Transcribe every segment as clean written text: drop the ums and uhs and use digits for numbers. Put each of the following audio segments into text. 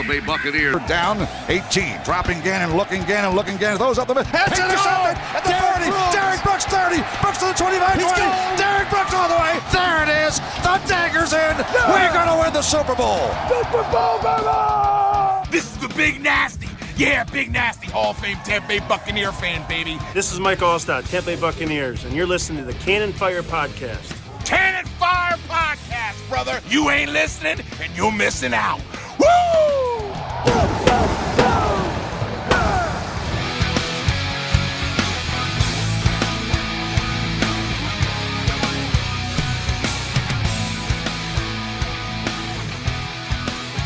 Tampa Bay Buccaneers. Down 18, dropping Gannon, looking Gannon, throws up the middle. It's intercepted at the 40. Derek Brooks 30. Brooks to the 25, 20. Derek Brooks all the way. There it is. The dagger's in. Yeah. We're going to win the Super Bowl. Super Bowl, baby! This is the Big Nasty. Yeah, Big Nasty, Hall of Fame Tampa Bay Buccaneer fan, baby. This is Mike Allstott, Tampa Bay Buccaneers, and you're listening to the Cannon Fire Podcast. Cannon Fire Podcast, brother. You ain't listening, and you're missing out. Woo!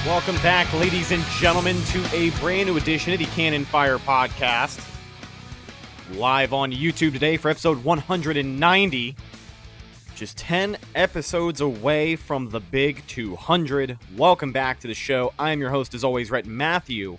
Welcome back, ladies and gentlemen, to a brand new edition of the Cannon Fire Podcast. Live on YouTube today for episode 190. Just 10 episodes away from the big 200. Welcome back to the show. I am your host, as always, Rhett Matthew.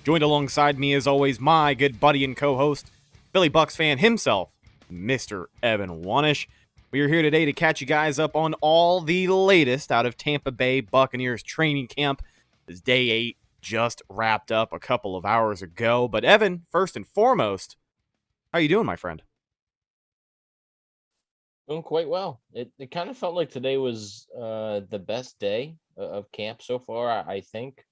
Joined alongside me, as always, my good buddy and co-host, Philly Bucs fan himself, Mr. Evan Wanish. We are here today to catch you guys up on all the latest out of Tampa Bay Buccaneers training camp. As day 8 just wrapped up a couple of hours ago. But Evan, first and foremost, how you doing, my friend? Doing quite well. It kind of felt like today was the best day of camp so far, I think.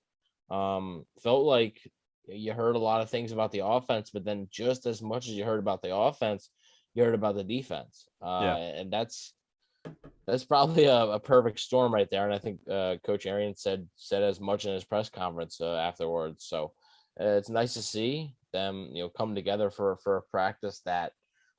Felt like you heard a lot of things about the offense, but then just as much as you heard about the offense, you heard about the defense. And that's probably a perfect storm right there. And I think Coach Arian said as much in his press conference afterwards. So it's nice to see them, come together for a practice that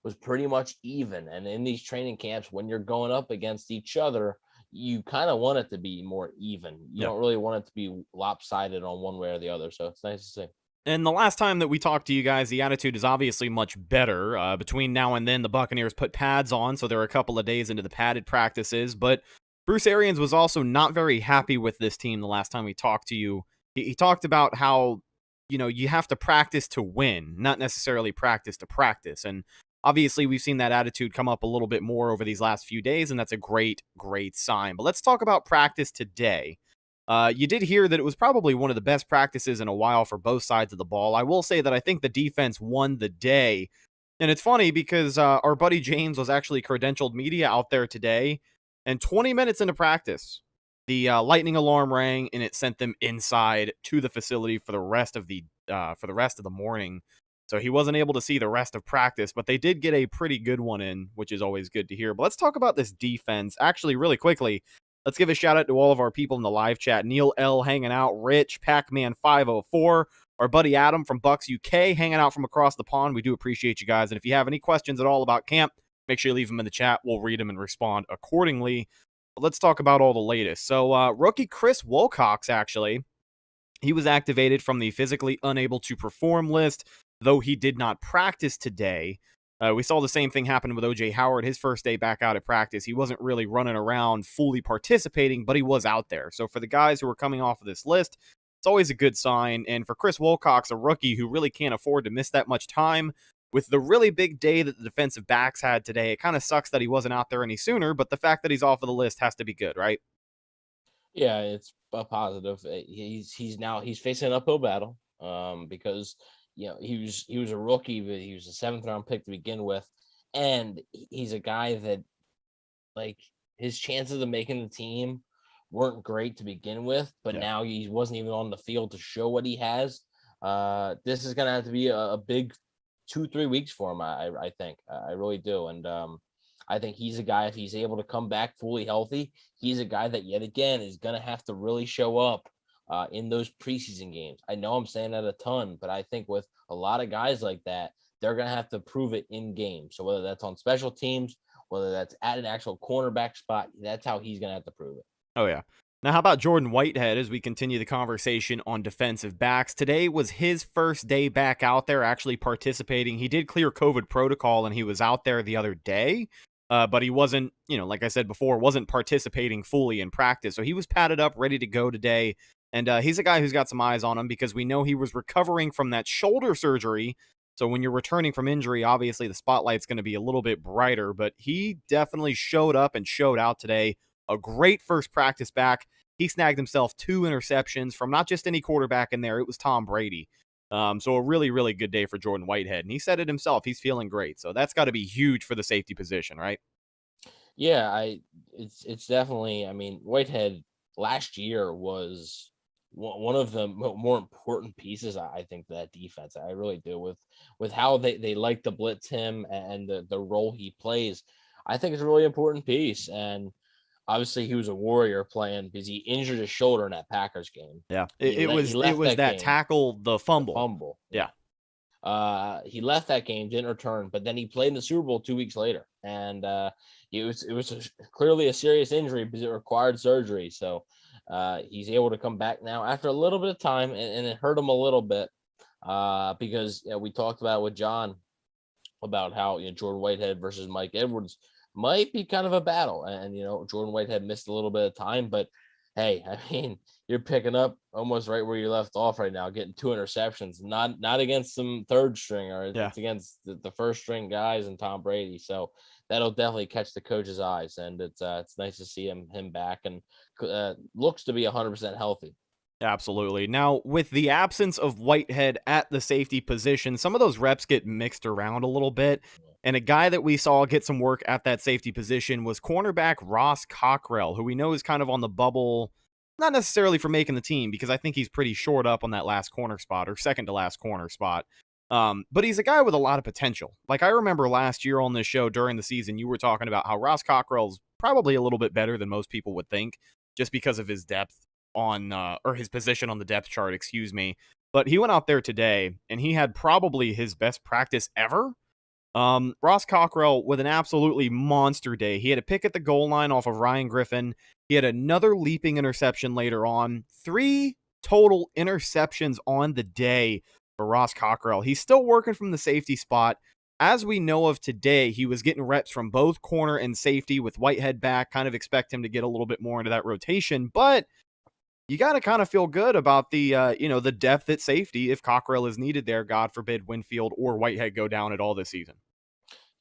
was pretty much even. And in these training camps, when you're going up against each other, you kind of want it to be more even. You don't really want it to be lopsided on one way or the other. So it's nice to see. And the last time that we talked to you guys, the attitude is obviously much better. Between now and then, the Buccaneers put pads on, so they're a couple of days into the padded practices. But Bruce Arians was also not very happy with this team the last time we talked to you. He talked about how, you have to practice to win, not necessarily practice to practice. And obviously, we've seen that attitude come up a little bit more over these last few days, and that's a great, great sign. But let's talk about practice today. You did hear that it was probably one of the best practices in a while for both sides of the ball. I will say that I think the defense won the day. And it's funny because our buddy James was actually credentialed media out there today. And 20 minutes into practice, the lightning alarm rang and it sent them inside to the facility for the rest of the morning. So he wasn't able to see the rest of practice, but they did get a pretty good one in, which is always good to hear. But let's talk about this defense. Actually, really quickly, let's give a shout out to all of our people in the live chat. Neil L. hanging out, Rich, Pac-Man 504, our buddy Adam from Bucs UK hanging out from across the pond. We do appreciate you guys. And if you have any questions at all about camp, make sure you leave them in the chat. We'll read them and respond accordingly. But let's talk about all the latest. So rookie Chris Wilcox, actually, he was activated from the physically unable to perform list, though he did not practice today. We saw the same thing happen with O.J. Howard. His first day back out at practice, he wasn't really running around fully participating, but he was out there. So for the guys who are coming off of this list, it's always a good sign. And for Chris Wilcox, a rookie who really can't afford to miss that much time, with the really big day that the defensive backs had today, it kind of sucks that he wasn't out there any sooner, but the fact that he's off of the list has to be good, right? Yeah, it's a positive. He's facing an uphill battle because he was a rookie, but he was a 7th round pick to begin with. And he's a guy that, like, his chances of making the team weren't great to begin with, but now he wasn't even on the field to show what he has. This is going to have to be a big 2-3 weeks for him, I think. I really do. And I think he's a guy, if he's able to come back fully healthy, he's a guy that, yet again, is going to have to really show up in those preseason games. I know I'm saying that a ton, but I think with a lot of guys like that, they're going to have to prove it in game. So whether that's on special teams, whether that's at an actual cornerback spot, that's how he's going to have to prove it. Oh, yeah. Now, how about Jordan Whitehead as we continue the conversation on defensive backs? Today was his first day back out there actually participating. He did clear COVID protocol and he was out there the other day, but he wasn't, like I said before, wasn't participating fully in practice. So he was padded up, ready to go today. And he's a guy who's got some eyes on him because we know he was recovering from that shoulder surgery. So when you're returning from injury, obviously the spotlight's going to be a little bit brighter, but he definitely showed up and showed out today. A great first practice back. he snagged himself 2 interceptions from not just any quarterback in there, it was Tom Brady. So a really, really good day for Jordan Whitehead. And he said it himself, he's feeling great. So that's got to be huge for the safety position, right? Yeah, it's definitely. I mean, Whitehead last year was one of the more important pieces. I think that defense. I really do with how they like to blitz him and the role he plays. I think it's a really important piece. And obviously, he was a warrior playing because he injured his shoulder in that Packers game. Yeah, He left that game, tackle, the fumble. fumble. Yeah. He left that game, didn't return, but then he played in the Super Bowl 2 weeks later, and it was clearly a serious injury because it required surgery. So he's able to come back now after a little bit of time, and it hurt him a little bit because we talked about with John about how Jordan Whitehead versus Mike Edwards might be kind of a battle, and Jordan Whitehead missed a little bit of time, but hey, I mean, you're picking up almost right where you left off right now, getting 2 interceptions, not against some third stringer. It's against the first string guys and Tom Brady. So that'll definitely catch the coach's eyes, and it's nice to see him back and looks to be 100% healthy. Absolutely. Now, with the absence of Whitehead at the safety position, some of those reps get mixed around a little bit. And a guy that we saw get some work at that safety position was cornerback Ross Cockrell, who we know is kind of on the bubble, not necessarily for making the team, because I think he's pretty short up on that last corner spot, or second to last corner spot. But he's a guy with a lot of potential. Like, I remember last year on this show during the season, you were talking about how Ross Cockrell's probably a little bit better than most people would think, just because of his depth or his position on the depth chart, excuse me. But he went out there today, and he had probably his best practice ever. Ross Cockrell with an absolutely monster day. He had a pick at the goal line off of Ryan Griffin. He had another leaping interception later on. 3 total interceptions on the day for Ross Cockrell. He's still working from the safety spot. As we know of today, he was getting reps from both corner and safety with Whitehead back. Kind of expect him to get a little bit more into that rotation, but you got to kind of feel good about the depth at safety if Cockrell is needed there. God forbid Winfield or Whitehead go down at all this season.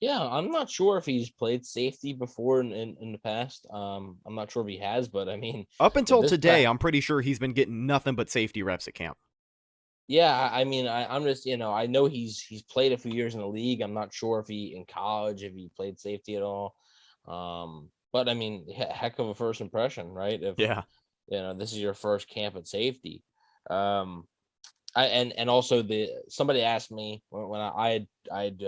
Yeah, I'm not sure if he's played safety before in the past. I'm not sure if he has, but I mean, up until today, I'm pretty sure he's been getting nothing but safety reps at camp. Yeah, I mean, I'm just, I know he's played a few years in the league. I'm not sure if he in college, if he played safety at all. But I mean, heck of a first impression, right? This is your first camp at safety. And also somebody asked me when I had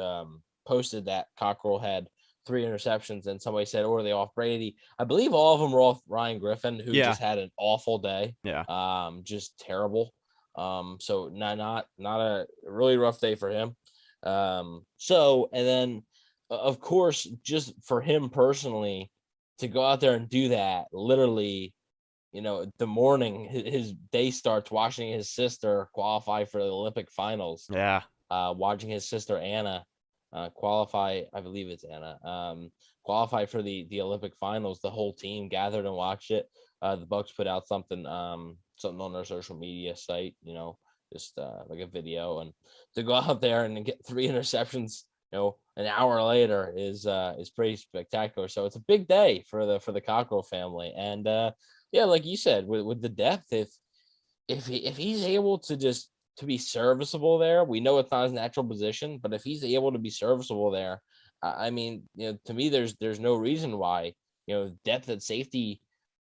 posted that Cockrell had 3 interceptions, and somebody said, "Oh, are they off Brady?" I believe all of them were off Ryan Griffin, who just had an awful day. Yeah. Just terrible. So not a really rough day for him. And then of course, just for him personally to go out there and do that, literally, the morning his day starts watching his sister qualify for the Olympic finals. Yeah. Watching his sister Anna qualify, I believe it's Anna, qualify for the Olympic finals. The whole team gathered and watched it. The Bucs put out something on their social media site, just like a video, and to go out there and get 3 interceptions, an hour later is pretty spectacular. So it's a big day for the Cockrell family. And like you said, with the depth, if he's able to be serviceable there, we know it's not his natural position, but if he's able to be serviceable there, I mean, to me, there's no reason why, depth at safety,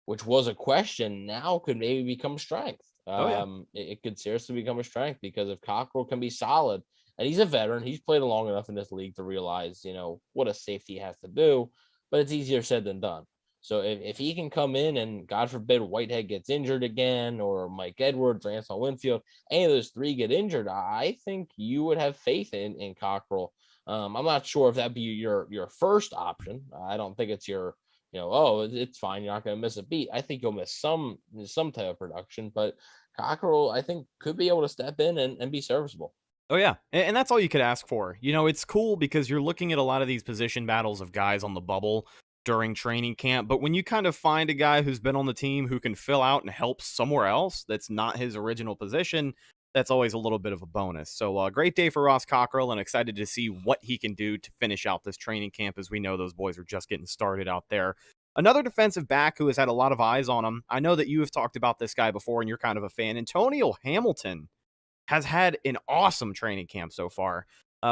which was a question, now could maybe become strength. It could seriously become a strength, because if Cockrell can be solid, and he's a veteran, he's played long enough in this league to realize, what a safety has to do, but it's easier said than done. So if he can come in and, God forbid, Whitehead gets injured again, or Mike Edwards or Antoine Winfield, any of those 3 get injured, I think you would have faith in Cockrell. I'm not sure if that'd be your first option. I don't think it's your, it's fine, you're not going to miss a beat. I think you'll miss some type of production, but Cockrell, I think, could be able to step in and be serviceable. Oh, yeah. And that's all you could ask for. It's cool because you're looking at a lot of these position battles of guys on the bubble during training camp. But when you kind of find a guy who's been on the team who can fill out and help somewhere else that's not his original position, that's always a little bit of a bonus. So a great day for Ross Cockrell, and excited to see what he can do to finish out this training camp, as we know those boys are just getting started out there. Another defensive back who has had a lot of eyes on him. I know that you have talked about this guy before and you're kind of a fan. Antonio Hamilton has had an awesome training camp so far.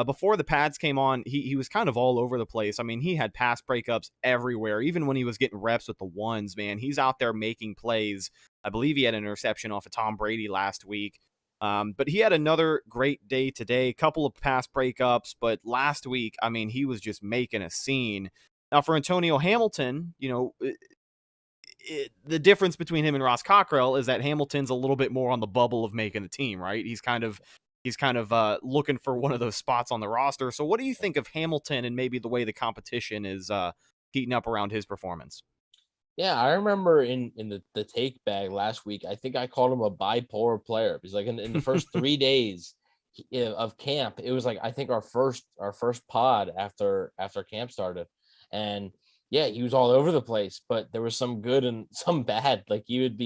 Before the pads came on, he was kind of all over the place. I mean, he had pass breakups everywhere. Even when he was getting reps with the ones, man, he's out there making plays. I believe he had an interception off of Tom Brady last week. But he had another great day today, couple of pass breakups. But last week, I mean, he was just making a scene. Now, for Antonio Hamilton, the difference between him and Ross Cockrell is that Hamilton's a little bit more on the bubble of making the team, right? He's kind of looking for one of those spots on the roster. So what do you think of Hamilton and maybe the way the competition is heating up around his performance? Yeah, I remember in the take bag last week, I think I called him a bipolar player because like in the first 3 days of camp, it was like I think our first pod after camp started, and yeah, he was all over the place, but there was some good and some bad. Like you'd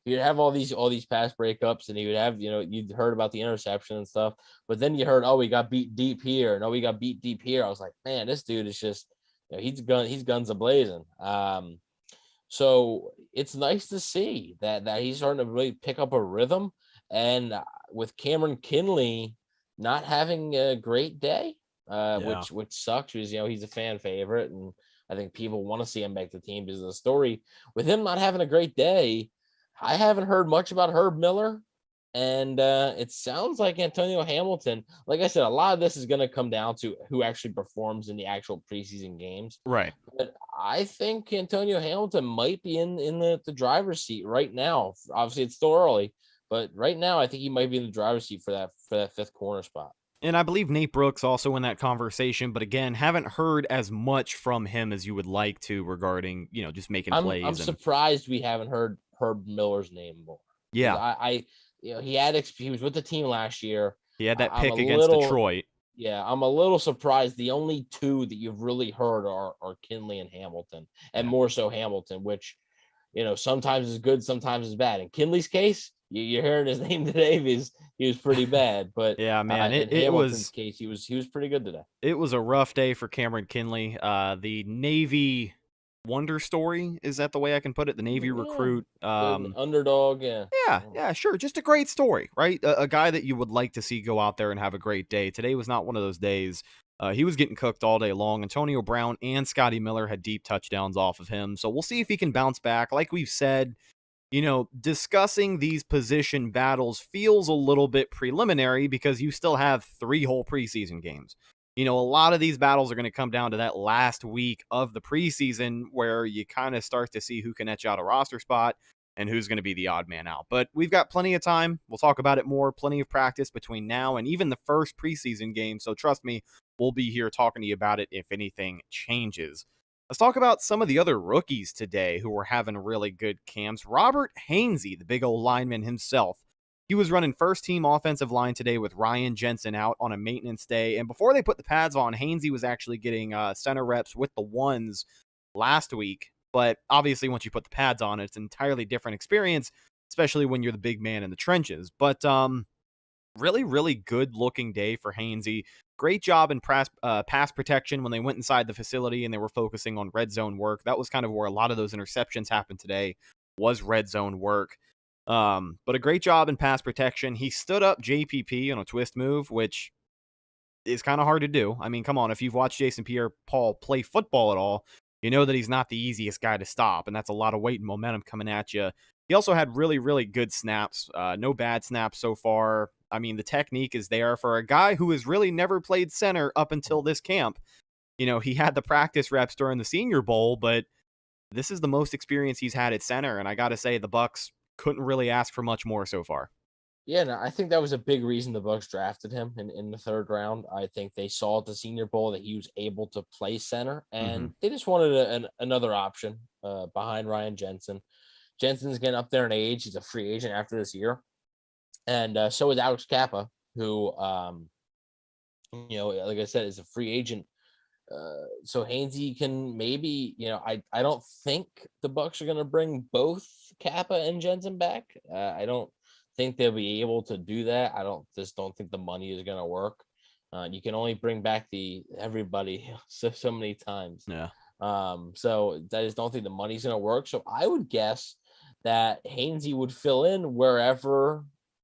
have all these pass breakups, and he would have, you'd heard about the interception and stuff, but then you heard, oh, we got beat deep here. No, we got beat deep here. I was like, man, this dude is just, he's guns a-blazing. So it's nice to see that he's starting to really pick up a rhythm, and with Cameron Kinley not having a great day, which sucks because, he's a fan favorite, and I think people want to see him make the team because of the story. With him not having a great day, I haven't heard much about Herb Miller, and it sounds like Antonio Hamilton. Like I said, a lot of this is going to come down to who actually performs in the actual preseason games. Right. But I think Antonio Hamilton might be in the driver's seat right now. Obviously, it's still early, but right now I think he might be in the driver's seat for that fifth corner spot. And I believe Nate Brooks also in that conversation, but again, haven't heard as much from him as you would like to regarding, just making plays. I'm surprised we haven't heard Herb Miller's name more. Yeah. He was with the team last year. He had that pick against Detroit. Yeah, I'm a little surprised. The only two that you've really heard are Kinley and Hamilton, and more so Hamilton, which, sometimes is good, sometimes is bad. In Kinley's case, you're hearing his name today because he was pretty bad. But yeah, man, in Hamilton's case, he was pretty good today. It was a rough day for Cameron Kinley. The Navy wonder story, is that the way I can put it? The Navy recruit, underdog. Yeah, sure. Just a great story, right? A guy that you would like to see go out there and have a great day. Today was not one of those days. He was getting cooked all day long. Antonio Brown and Scotty Miller had deep touchdowns off of him. So we'll see if he can bounce back. Like we've said, discussing these position battles feels a little bit preliminary because you still have 3 whole preseason games. A lot of these battles are going to come down to that last week of the preseason where you kind of start to see who can etch out a roster spot and who's going to be the odd man out. But we've got plenty of time. We'll talk about it more. Plenty of practice between now and even the first preseason game. So trust me, we'll be here talking to you about it if anything changes. Let's talk about some of the other rookies today who were having really good camps. Robert Hainsey, the big old lineman himself, he was running first-team offensive line today with Ryan Jensen out on a maintenance day. And before they put the pads on, Hainsey was actually getting center reps with the ones last week. But obviously, once you put the pads on, it's an entirely different experience, especially when you're the big man in the trenches. But really, really good-looking day for Hainsey. Great job in pass protection when they went inside the facility and they were focusing on red zone work. That was kind of where a lot of those interceptions happened today, was red zone work. But a great job in pass protection. He stood up JPP on a twist move, which is kind of hard to do. I mean, come on, if you've watched Jason Pierre-Paul play football at all, you know that he's not the easiest guy to stop, and that's a lot of weight and momentum coming at you. He also had really, really good snaps. No bad snaps so far. I mean, the technique is there for a guy who has really never played center up until this camp. He had the practice reps during the Senior Bowl, but this is the most experience he's had at center, and I got to say the Bucs couldn't really ask for much more so far. Yeah, no, I think that was a big reason the Bucs drafted him in the 3rd round. I think they saw at the Senior Bowl that he was able to play center, and they just wanted another option behind Ryan Jensen. Jensen's getting up there in age. He's a free agent after this year. And so is Alex Kappa, who, like I said, is a free agent. So Hainsey can maybe, I don't think the Bucs are going to bring both Kappa and Jensen back. I don't think they'll be able to do that. I just don't think the money is going to work. You can only bring back everybody so many times. Yeah. So I just don't think the money's going to work. So I would guess that Hainsey would fill in wherever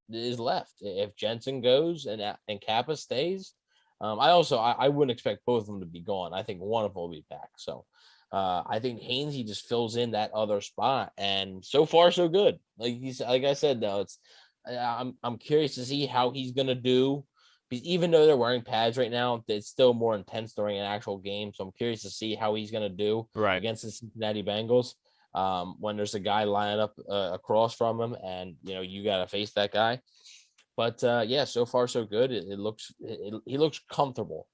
is left. If Jensen goes and Kappa stays, I wouldn't expect both of them to be gone. I think one of them will be back. So I think Hainsey just fills in that other spot, and so far so good. Like I said, though, I'm curious to see how he's going to do. Because even though they're wearing pads right now, it's still more intense during an actual game. So I'm curious to see how he's going to do against the Cincinnati Bengals when there's a guy lining up across from him, and you got to face that guy. But so far so good. He looks comfortable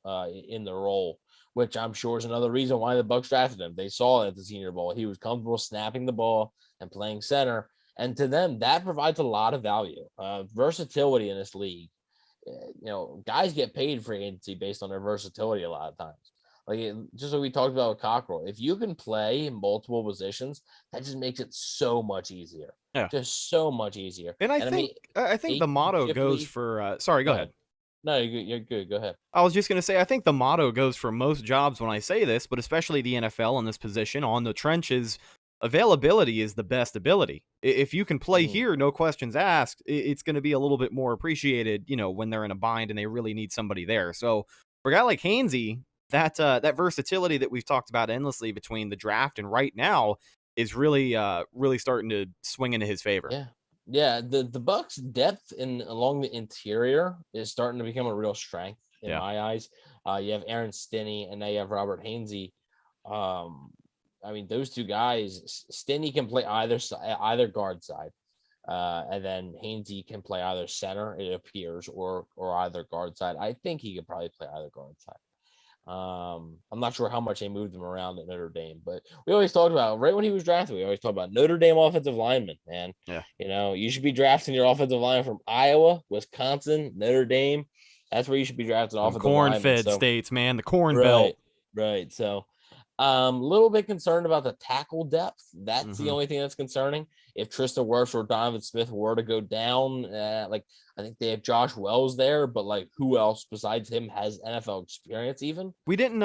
in the role, which I'm sure is another reason why the Bucs drafted him. They saw it at the Senior Bowl. He was comfortable snapping the ball and playing center, and to them that provides a lot of value, versatility in this league. Guys get paid for agency based on their versatility a lot of times. Just like we talked about with Cockrell, if you can play in multiple positions, that just makes it so much easier. Yeah. Just so much easier. And I think the motto goes for sorry, go ahead. No, you're good. Go ahead. I was just going to say, I think the motto goes for most jobs when I say this, but especially the NFL in this position on the trenches. Availability is the best ability. If you can play here, no questions asked, it's going to be a little bit more appreciated, when they're in a bind and they really need somebody there. So for a guy like Hainsey, that versatility that we've talked about endlessly between the draft and right now is really starting to swing into his favor. Yeah. The Bucs depth along the interior is starting to become a real strength in my eyes. You have Aaron Stinney, and now you have Robert Hainsey. Those two guys, Stinney can play either guard side, and then Hainsey can play either center, it appears, or either guard side. I think he could probably play either guard side. I'm not sure how much they moved him around at Notre Dame, but we always talked about, right when he was drafted, we always talked about Notre Dame offensive linemen, man. Yeah. You should be drafting your offensive line from Iowa, Wisconsin, Notre Dame. That's where you should be drafting offensive linemen. Corn-fed states, man, the Corn Belt. Right. So a little bit concerned about the tackle depth. That's the only thing that's concerning. If Tristan Wirfs or Donovan Smith were to go down, I think they have Josh Wells there, but who else besides him has NFL experience? Even we didn't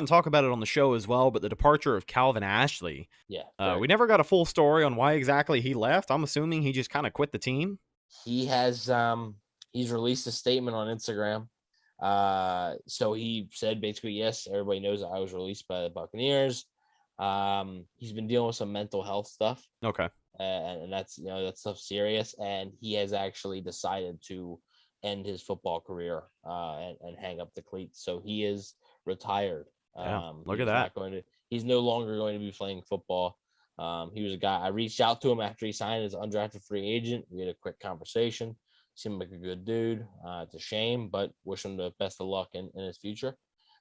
talk about it on the show as well, but the departure of Calvin Ashley. Yeah, we never got a full story on why exactly he left. I'm assuming he just kind of quit the team. He has he's released a statement on Instagram. So he said basically, yes, everybody knows that I was released by the Buccaneers. He's been dealing with some mental health stuff. Okay. And that's, that stuff's serious. And he has actually decided to end his football career, and hang up the cleats. So he is retired. Look at that. He's no longer going to be playing football. He was a guy, I reached out to him after he signed as undrafted free agent. We had a quick conversation. Seemed like a good dude. It's a shame, but wish him the best of luck in his future.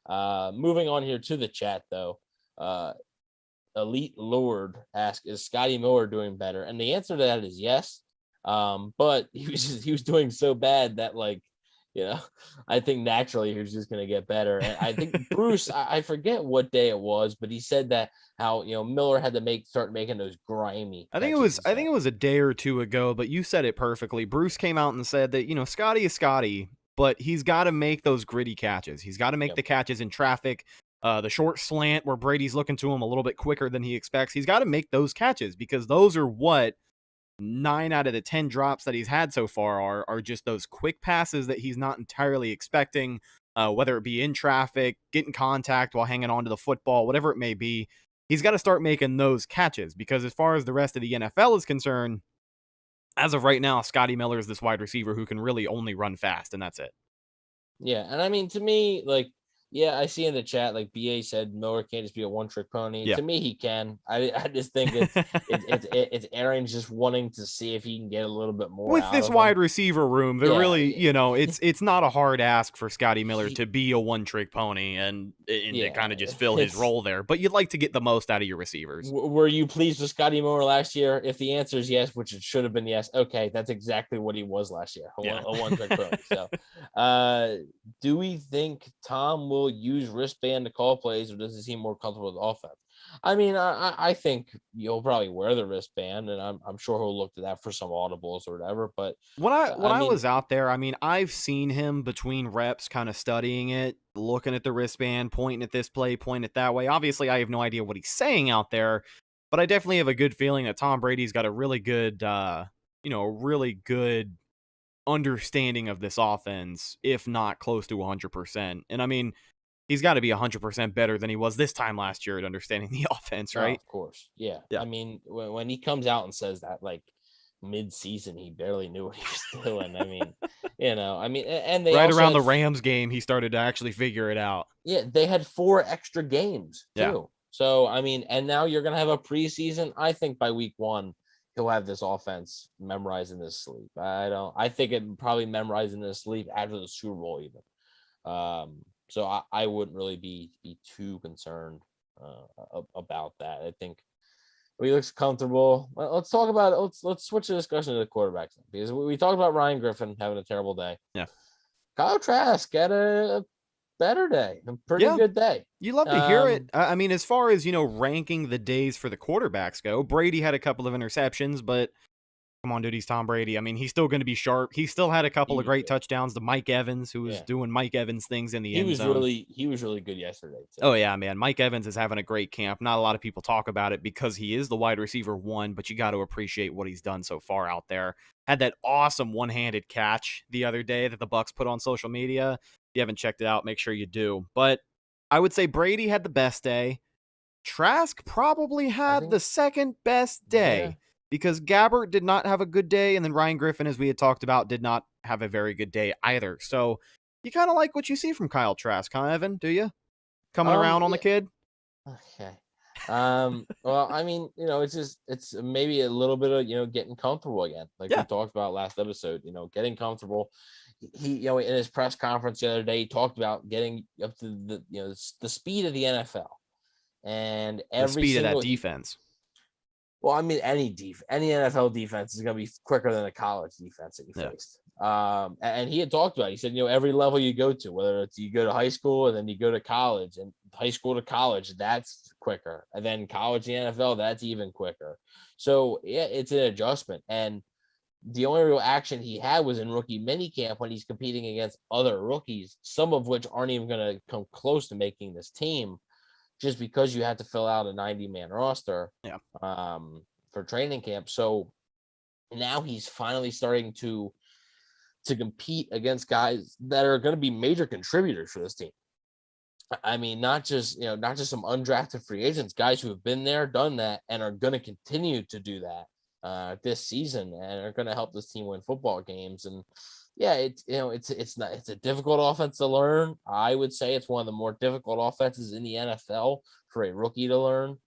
Moving on here to the chat, though. Elite Lord asks, is Scotty Miller doing better? And the answer to that is yes. But he was doing so bad that I think naturally he was just going to get better. And I think Bruce, I forget what day it was, but he said that how Miller had to start making those grimy. I think it was a day or two ago, but you said it perfectly. Bruce came out and said that Scotty is Scotty, but he's got to make those gritty catches. He's got to make the catches in traffic, the short slant where Brady's looking to him a little bit quicker than he expects. He's got to make those catches because those are what 9 out of the 10 drops that he's had so far are just those quick passes that he's not entirely expecting, whether it be in traffic, getting contact while hanging on to the football, whatever it may be. He's got to start making those catches because as far as the rest of the NFL is concerned, as of right now, Scotty Miller is this wide receiver who can really only run fast, and that's it. Yeah, and to me, I see in the chat, BA said Miller can't just be a one-trick pony. Yeah. To me, he can. I just think it's Aaron's just wanting to see if he can get a little bit more with out this of wide him. receiver room. They're really, it's not a hard ask for Scotty Miller to be a one-trick pony and to kind of just fill his role there. But you'd like to get the most out of your receivers. Were you pleased with Scotty Miller last year? If the answer is yes, which it should have been yes, okay, that's exactly what he was last year, a one-trick pony. So, do we think Tom will still use wristband to call plays, or does he seem more comfortable with offense? I mean, I think you'll probably wear the wristband, and I'm sure he'll look to that for some audibles or whatever. But When I mean, was out there, I mean, I've seen him between reps kind of studying it, looking at the wristband, pointing at this play, pointing it that way. Obviously, I have no idea what he's saying out there, but I definitely have a good feeling that Tom Brady's got a really good, really good understanding of this offense, if not close to 100%. And I mean, he's got to be 100% better than he was this time last year at understanding the offense, right? of course. Yeah. Yeah. I mean, when he comes out and says that, like, mid-season, he barely knew what he was doing. I mean, and they right also around the had, Rams game, he started to actually figure it out. yeah, they had 4 extra games too. Yeah. So, I mean, and now you're going to have a preseason. I think by week 1, he'll have this offense memorized in his sleep. I think it probably memorized in his sleep after the Super Bowl even. So I wouldn't really be too concerned about that. I think he looks comfortable. Let's talk about it. Let's switch the discussion to the quarterbacks, because we talked about Ryan Griffin having a terrible day. Yeah. Kyle Trask had a better day, a pretty good day. You love to hear it. I mean, as far as, ranking the days for the quarterbacks go, Brady had a couple of interceptions, but come on, dude, he's Tom Brady. I mean, he's still going to be sharp. He still had a couple of great touchdowns to Mike Evans, who was doing Mike Evans things in the end zone. He was really good yesterday, too. Oh, yeah, man. Mike Evans is having a great camp. Not a lot of people talk about it because he is the wide receiver 1, but you got to appreciate what he's done so far out there. Had that awesome one-handed catch the other day that the Bucs put on social media. If you haven't checked it out, make sure you do. But I would say Brady had the best day. Trask probably had the second best day. Yeah. Because Gabbert did not have a good day, and then Ryan Griffin, as we had talked about, did not have a very good day either. So you kind of like what you see from Kyle Trask, huh, Evan? Do you? Coming around on the kid? Okay. Well, I mean, it's maybe a little bit of, getting comfortable again. Like we talked about last episode, getting comfortable. He, in his press conference the other day, he talked about getting up to the speed of the NFL. And the speed of that defense. Well, I mean, any NFL defense is going to be quicker than a college defense that you faced. And he had talked about it. He said, every level you go to, whether it's you go to high school and then you go to college, and high school to college, that's quicker. And then college to NFL, that's even quicker. So, yeah, it's an adjustment. And the only real action he had was in rookie minicamp when he's competing against other rookies, some of which aren't even going to come close to making this team, just because you have to fill out a 90-man roster for training camp. So now he's finally starting to compete against guys that are going to be major contributors for this team. I mean, not just some undrafted free agents, guys who have been there, done that, and are going to continue to do that this season, and are going to help this team win football games. And yeah, it's a difficult offense to learn. I would say it's one of the more difficult offenses in the NFL for a rookie to learn.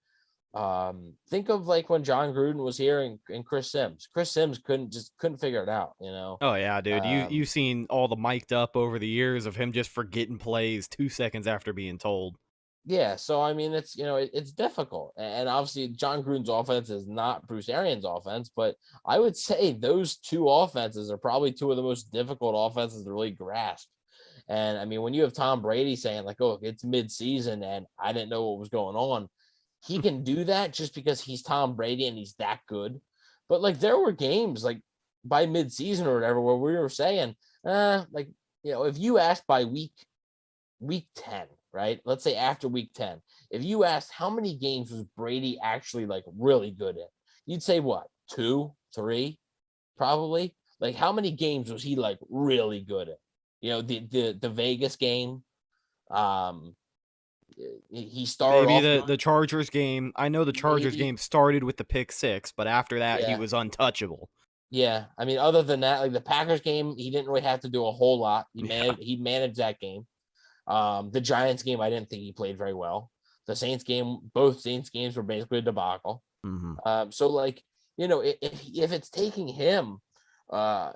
Think of like when John Gruden was here and Chris Sims. Chris Sims couldn't figure it out, Oh yeah, dude. You've seen all the mic'd up over the years of him just forgetting plays 2 seconds after being told. Yeah, so I mean, it's it's difficult, and obviously John Gruden's offense is not Bruce Arians' offense, but I would say those 2 offenses are probably 2 of the most difficult offenses to really grasp. And I mean, when you have Tom Brady saying like, "Oh, it's mid-season and I didn't know what was going on," he can do that just because he's Tom Brady and he's that good. But like, there were games like by mid-season or whatever where we were saying, if you asked by week 10. Right? Let's say after week 10, if you asked how many games was Brady actually like really good at, you'd say what, 2, 3, probably. Like, how many games was he like really good at? The Vegas game. He started maybe the Chargers game. I know the Chargers game started with the pick 6, but after that he was untouchable. Yeah, I mean, other than that, like the Packers game, he didn't really have to do a whole lot. He managed that game. The Giants game, I didn't think he played very well. The Saints game, both Saints games were basically a debacle. Mm-hmm. So like, if it's taking him, if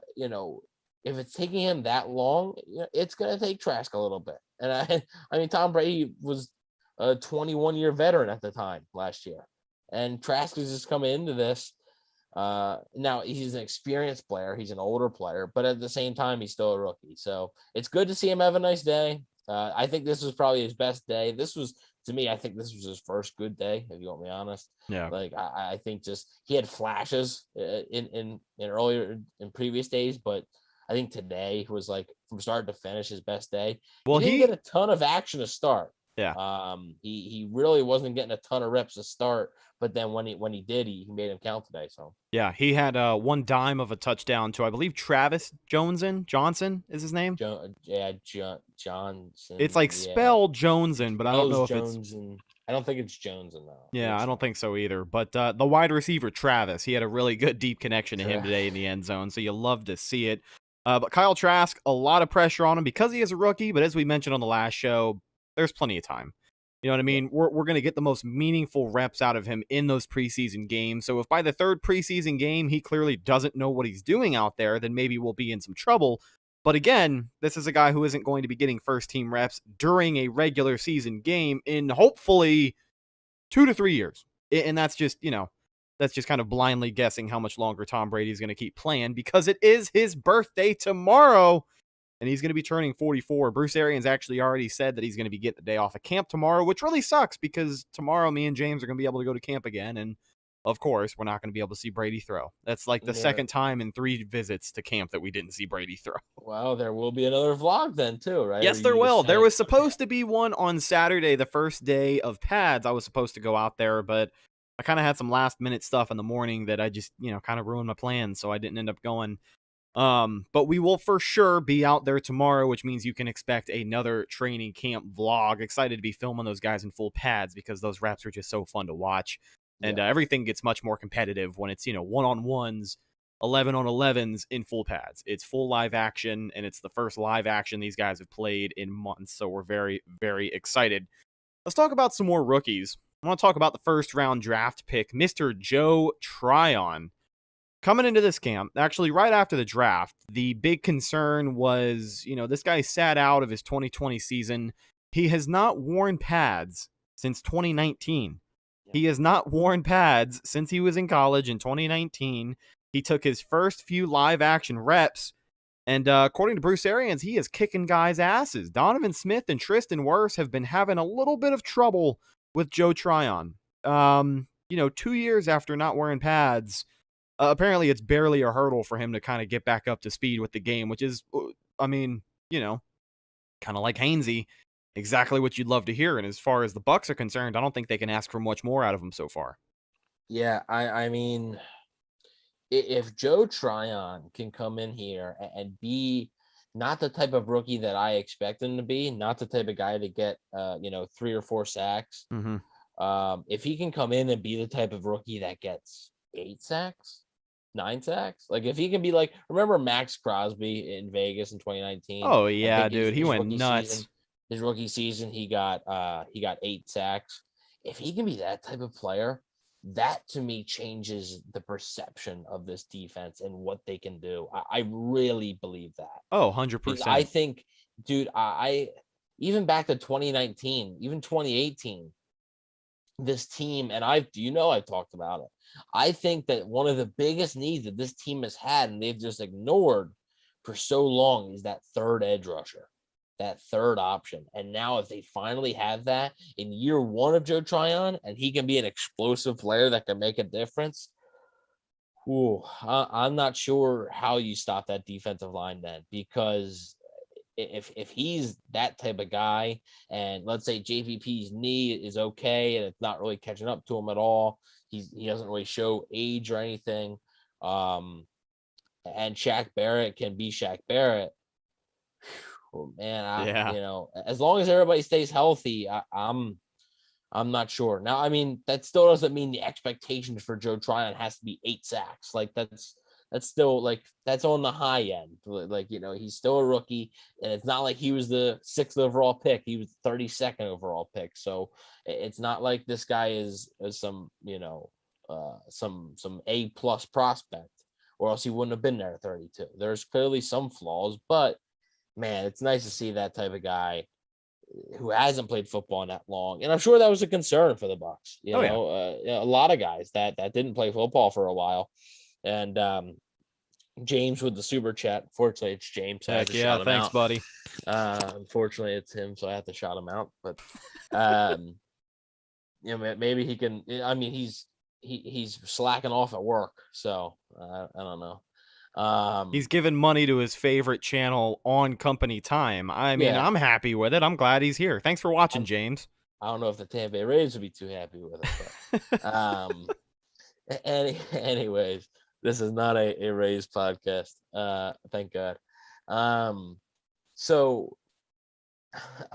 it's taking him that long, it's going to take Trask a little bit. And I mean, Tom Brady was a 21-year veteran at the time last year, and Trask is just coming into this. Now he's an experienced player. He's an older player, but at the same time, he's still a rookie. So it's good to see him have a nice day. I think this was probably his best day. To me, I think this was his first good day, if you want me honest. Yeah. Like I think just he had flashes in earlier in previous days, but I think today was like from start to finish his best day. Well, he didn't get a ton of action to start. Yeah. He really wasn't getting a ton of reps to start, but then when he did, he made him count today. So yeah, he had one dime of a touchdown to, I believe, Travis Johnson is his name. Johnson. It's like spelled Joneson, but I don't know if it's. I don't think it's Johnson though. Yeah, I don't think so either. But the wide receiver Travis, he had a really good deep connection to him today in the end zone, so you love to see it. But Kyle Trask, a lot of pressure on him because he is a rookie. But as we mentioned on the last show, there's plenty of time. You know what I mean? We're going to get the most meaningful reps out of him in those preseason games. So if by the third preseason game he clearly doesn't know what he's doing out there, then maybe we'll be in some trouble. But again, this is a guy who isn't going to be getting first team reps during a regular season game in hopefully 2 to 3 years. And that's just, that's just kind of blindly guessing how much longer Tom Brady's going to keep playing because it is his birthday tomorrow. And he's going to be turning 44. Bruce Arians actually already said that he's going to be getting the day off of camp tomorrow, which really sucks because tomorrow me and James are going to be able to go to camp again. And, of course, we're not going to be able to see Brady throw. That's like the second time in 3 visits to camp that we didn't see Brady throw. Well, there will be another vlog then, too, right? Yes, there will. There was supposed to be one on Saturday, the first day of pads. I was supposed to go out there, but I kind of had some last-minute stuff in the morning that I just, kind of ruined my plans, so I didn't end up going. But we will for sure be out there tomorrow, which means you can expect another training camp vlog. Excited to be filming those guys in full pads because those reps are just so fun to watch. And everything gets much more competitive when it's, one-on-ones, 11-on-11s in full pads. It's full live action, and it's the first live action these guys have played in months. So we're very, very excited. Let's talk about some more rookies. I want to talk about the first-round draft pick, Mr. Joe Tryon. Coming into this camp, actually right after the draft, the big concern was, this guy sat out of his 2020 season. He has not worn pads since 2019. He has not worn pads since he was in college in 2019. He took his first few live action reps, and according to Bruce Arians, he is kicking guys' asses. Donovan Smith and Tristan Wirfs have been having a little bit of trouble with Joe Tryon. 2 years after not wearing pads, apparently it's barely a hurdle for him to kind of get back up to speed with the game, which is, kind of like Hainsey. Exactly what you'd love to hear. And as far as the Bucs are concerned, I don't think they can ask for much more out of him so far. Yeah, I mean, if Joe Tryon can come in here and be not the type of rookie that I expect him to be, not the type of guy to get, 3 or 4 sacks. Mm-hmm. If he can come in and be the type of rookie that gets 8 sacks, 9 sacks, like if he can be like, remember Max Crosby in Vegas in 2019? Oh yeah, dude, he went nuts. His rookie season, he got 8 sacks. If he can be that type of player, that to me changes the perception of this defense and what they can do. I really believe that. Oh, 100%. I think, dude, I even back to 2019, even 2018, this team, and I've talked about it. I think that one of the biggest needs that this team has had, and they've just ignored for so long, is that third edge rusher, that third option. And now if they finally have that in year 1 of Joe Tryon, and he can be an explosive player that can make a difference, I'm not sure how you stop that defensive line then, because if he's that type of guy, and let's say JPP's knee is okay and it's not really catching up to him at all, he doesn't really show age or anything, and Shaq Barrett can be Shaq Barrett, man, as long as everybody stays healthy, I'm not sure. Now, I mean, that still doesn't mean the expectations for Joe Tryon has to be 8 sacks. Like that's still like, that's on the high end. Like, he's still a rookie, and it's not like he was the 6th overall pick. He was 32nd overall pick. So it's not like this guy is some, some A+ prospect, or else he wouldn't have been there at 32. There's clearly some flaws, but man, it's nice to see that type of guy who hasn't played football in that long. And I'm sure that was a concern for the Bucs. A lot of guys that didn't play football for a while. And James with the super chat. Fortunately, it's James. So I had Heck to yeah, shout him thanks, out. buddy. Unfortunately, it's him, so I have to shout him out. But maybe he can. I mean, he's slacking off at work, so I don't know. He's given money to his favorite channel on company time. I mean, Yeah. I'm happy with it. I'm glad he's here. Thanks for watching, James. I don't know if the Tampa Bay Rays would be too happy with it. But, anyways, this is not a Rays podcast. Thank God. So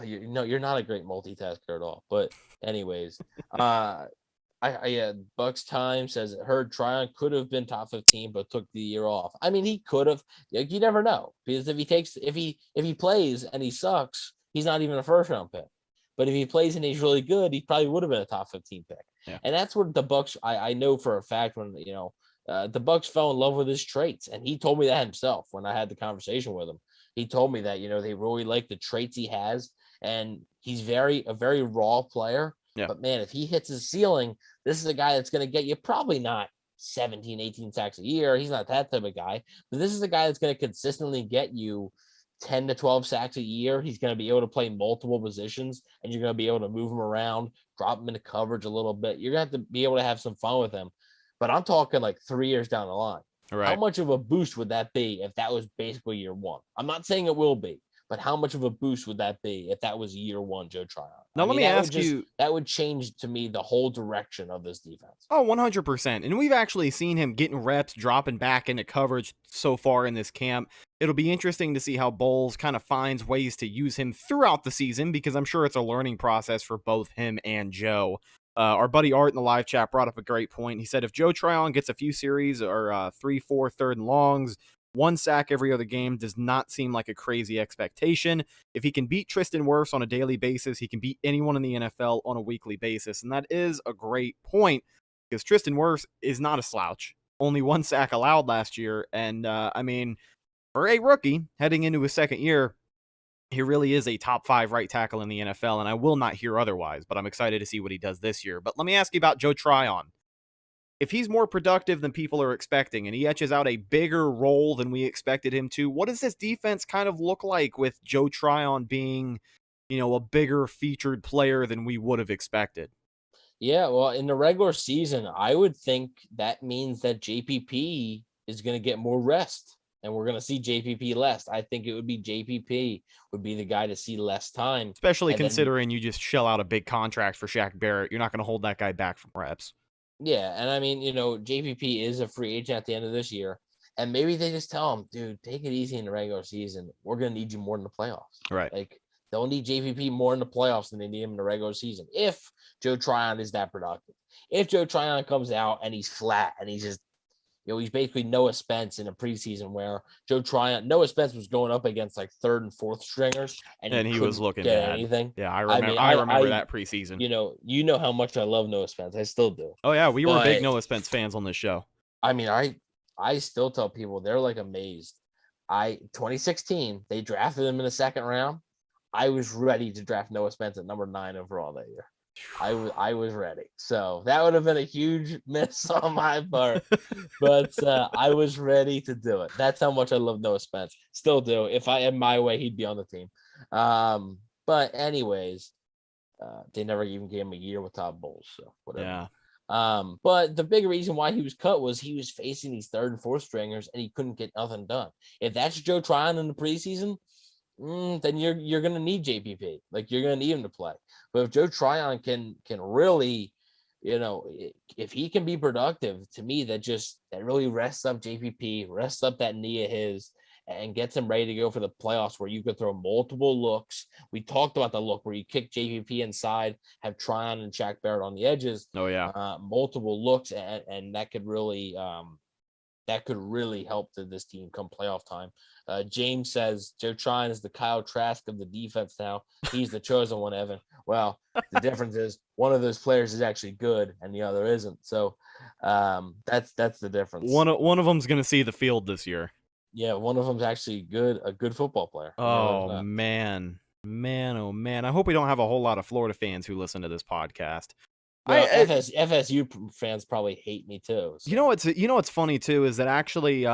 you're not a great multitasker at all. But anyways, I Bucs Time says heard Tryon could have been top 15, but took the year off. I mean, he could have. You never know, because if he plays and he sucks, he's not even a first round pick. But if he plays and he's really good, he probably would have been a top 15 pick. Yeah. And that's what the Bucs. I know for a fact when the Bucs fell in love with his traits, and he told me that himself when I had the conversation with him. He told me that they really like the traits he has, and he's a very raw player. Yeah. But man, if he hits his ceiling, this is a guy that's going to get you probably not 17, 18 sacks a year. He's not that type of guy, but this is a guy that's going to consistently get you 10 to 12 sacks a year. He's going to be able to play multiple positions, and you're going to be able to move him around, drop him into coverage a little bit. You're going to have to be able to have some fun with him. But I'm talking like 3 years down the line. Right. How much of a boost would that be if that was basically year one? I'm not saying it will be, but how much of a boost would that be if that was year one Joe Tryon? Now, let me ask you. That would change to me the whole direction of this defense. Oh, 100%. And we've actually seen him getting reps, dropping back into coverage so far in this camp. It'll be interesting to see how Bowles kind of finds ways to use him throughout the season, because I'm sure it's a learning process for both him and Joe. Our buddy Art in the live chat brought up a great point. He said if Joe Tryon gets a few series or 3, 4 third and longs, 1 sack every other game does not seem like a crazy expectation. If he can beat Tristan Wirfs on a daily basis, he can beat anyone in the NFL on a weekly basis. And that is a great point, because Tristan Wirfs is not a slouch. Only 1 sack allowed last year. And I mean, for a rookie heading into his second year, he really is a top 5 right tackle in the NFL, and I will not hear otherwise, but I'm excited to see what he does this year. But let me ask you about Joe Tryon. If he's more productive than people are expecting, and he etches out a bigger role than we expected him to, what does this defense kind of look like with Joe Tryon being, a bigger featured player than we would have expected? Yeah, well, in the regular season, I would think that means that JPP is going to get more rest, and we're going to see JPP less. I think it would be JPP would be the guy to see less time. Especially considering you just shell out a big contract for Shaq Barrett. You're not going to hold that guy back from reps. Yeah, and I mean, JPP is a free agent at the end of this year, and maybe they just tell him, dude, take it easy in the regular season. We're going to need you more in the playoffs. Right. Like, they'll need JPP more in the playoffs than they need him in the regular season if Joe Tryon is that productive. If Joe Tryon comes out and he's flat and he's just, he's basically Noah Spence in a preseason where Noah Spence was going up against like 3rd and 4th stringers and he was looking at anything. Yeah, I remember that preseason. You know how much I love Noah Spence. I still do. Oh yeah, we were big Noah Spence fans on this show. I mean, I still tell people they're like amazed. 2016, they drafted him in the 2nd round. I was ready to draft Noah Spence at number 9 overall that year. I was ready. So that would have been a huge miss on my part, but I was ready to do it. That's how much I love Noah Spence. Still do. If I had my way, he'd be on the team. But anyways, they never even gave him a year with Todd Bowles. So whatever. Yeah. But the big reason why he was cut was he was facing these 3rd and 4th stringers and he couldn't get nothing done. If that's Joe Tryon in the preseason, then you're gonna need JPP. Like, you're gonna need him to play. But if Joe Tryon can really, if he can be productive, to me that really rests up JPP, rests up that knee of his, and gets him ready to go for the playoffs where you could throw multiple looks. We talked about the look where you kick JPP inside, have Tryon and Shaq Barrett on the edges. Oh yeah, multiple looks, and that could really help this team come playoff time. James says Joe Tryon is the Kyle Trask of the defense now. He's the chosen one, Evan. Well, the difference is one of those players is actually good and the other isn't. So that's the difference. One of them's going to see the field this year. Yeah, one of them's actually a good football player. Oh, man. Man, oh, man. I hope we don't have a whole lot of Florida fans who listen to this podcast. FSU fans probably hate me too. So. You know what's funny too is that actually